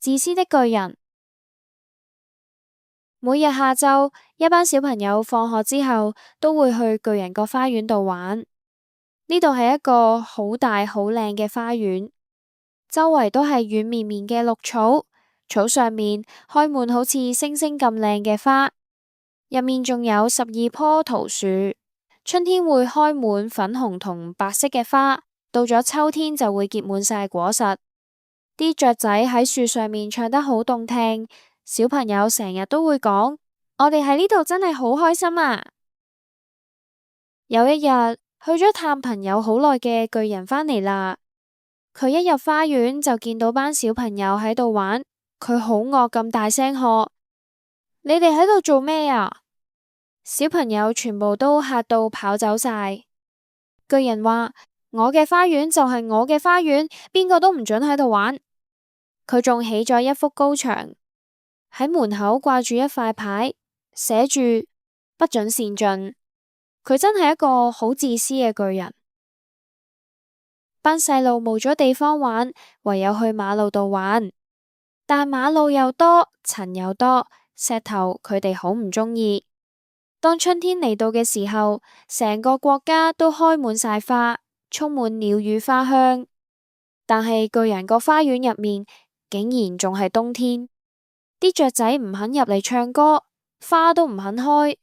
自私的巨人。每日下晝，一班小朋友放學之後都會去巨人個花園度玩。呢度係一個好大好靚嘅花園，周圍都係軟綿綿嘅綠草，草上面開滿好似星星咁靚嘅花，入面仲有12棵桃樹。春天會開滿粉紅同白色嘅花，到咗秋天就會結滿晒果實。啲雀仔喺樹上面唱得好動聽，小朋友成日都會講：我哋喺呢度真係好開心啊！有一日，去咗探朋友好耐嘅巨人返嚟啦。佢一入花園就見到班小朋友喺度玩，佢好惡咁大聲喝：你哋喺度做咩啊？小朋友全部都嚇到跑走晒。巨人話：我嘅花園就係我嘅花園，邊個都唔准喺度玩。佢仲起咗一幅高牆，喺門口掛住一塊牌，寫住不准擅進。佢真係一個好自私嘅巨人。班細路冇咗地方玩，唯有去馬路度玩，但馬路又多，塵又多，石頭佢哋好唔鍾意。當春天嚟到嘅時候，成個國家都開滿晒花，充滿鳥語花香。但係巨人個花園入面竟然仲係冬天，啲雀仔唔肯入嚟唱歌，花都唔肯開。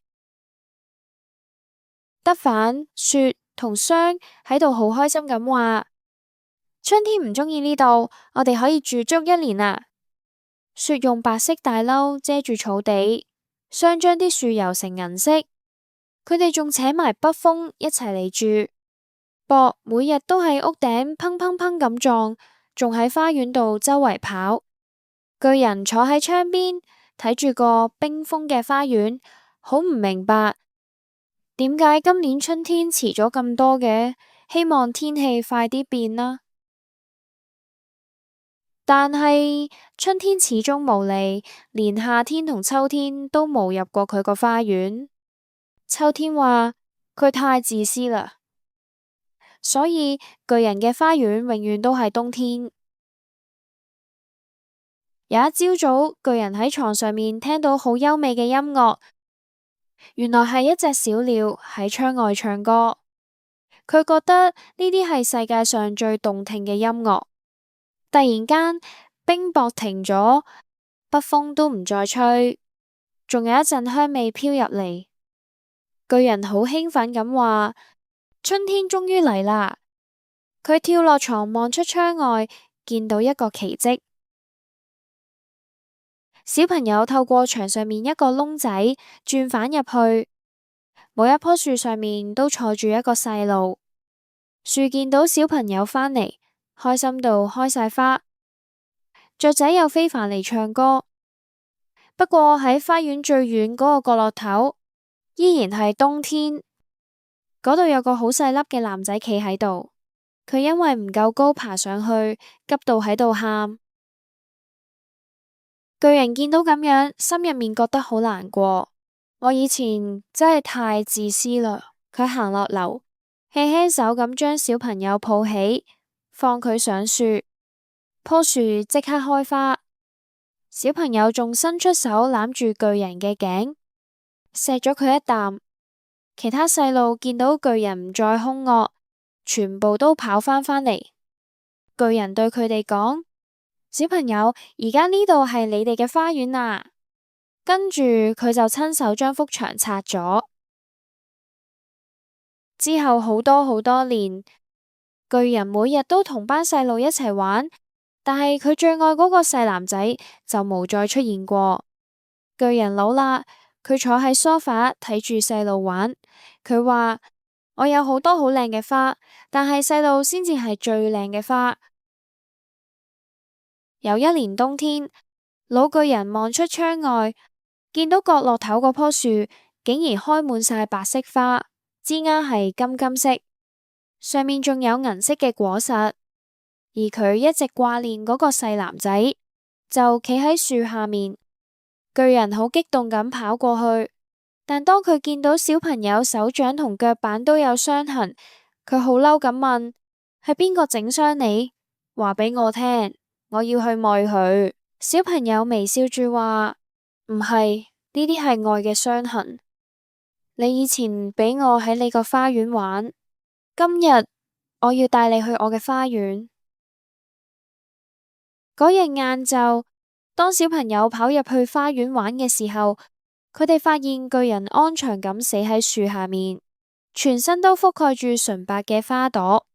得反、雪同霜喺度好開心咁話：春天唔鍾意呢度，我哋可以住足1年啦。雪用白色大褸遮住草地，霜將啲樹油成銀色。佢哋仲請埋北風一齊嚟住，雹每日都喺屋頂砰砰砰咁撞，仲喺花園度周圍跑。巨人坐喺窗邊睇住個冰封嘅花園，好唔明白點解今年春天遲咗咁多嘅，希望天氣快啲變啦。但係春天始終無嚟，連夏天同秋天都冇入過佢個花園。秋天話佢太自私啦，所以巨人嘅花園永遠都係冬天。有一朝早，巨人喺床上面聽到好優美嘅音樂，原來係一隻小鳥喺窗外唱歌。佢覺得呢啲係世界上最動聽嘅音樂。突然間，冰雹停咗，北風都唔再吹，仲有一陣香味飄入嚟。巨人好興奮咁話：春天終於嚟啦！佢跳落床，望出窗外，見到一個奇蹟。小朋友透過牆上面一個窿仔轉返入去，每一棵樹上面都坐住一個細路。樹見到小朋友返嚟，開心到開晒花。雀仔又飛返嚟唱歌，不過喺花園最遠嗰個角落頭，依然係冬天。嗰度有個好細粒嘅男仔企喺度，佢因為唔夠高爬上去，急到喺度喊。巨人見到咁樣，心入面覺得好難過。我以前真係太自私啦。佢行落樓，輕輕手咁將小朋友抱起，放佢上樹，棵樹即刻開花。小朋友仲伸出手攬住巨人嘅頸，錫咗佢一啖。其他細路見到巨人唔再兇惡，全部都跑返嚟。巨人對佢哋講：小朋友，而家呢度係你哋嘅花園啊！跟住佢就親手將幅牆拆咗。之後好多好多年，巨人每日都同班細路一齊玩，但係佢最愛嗰個細男仔就冇再出現過。巨人老啦，佢坐喺梳化睇住細路玩。佢話：我有好多好靚嘅花，但係細路先至係最靚嘅花。有一年冬天，老巨人望出窗外，見到角落頭嗰棵樹竟然開滿晒白色花，枝丫係金金色，上面仲有銀色嘅果實。而佢一直掛念嗰個細男仔，就企喺樹下面。巨人好激動咁跑過去，但當佢見到小朋友手掌同腳板都有傷痕，佢好嬲咁問：係邊個整傷你？話俾我聽，我要去愛佢。小朋友微笑住話：唔係，呢啲係愛嘅傷痕。你以前俾我喺你個花園玩，今日我要帶你去我嘅花園。嗰日晏晝，當小朋友跑入去花園玩嘅時候，佢哋發現巨人安詳咁死喺樹下面，全身都覆蓋住純白嘅花朵。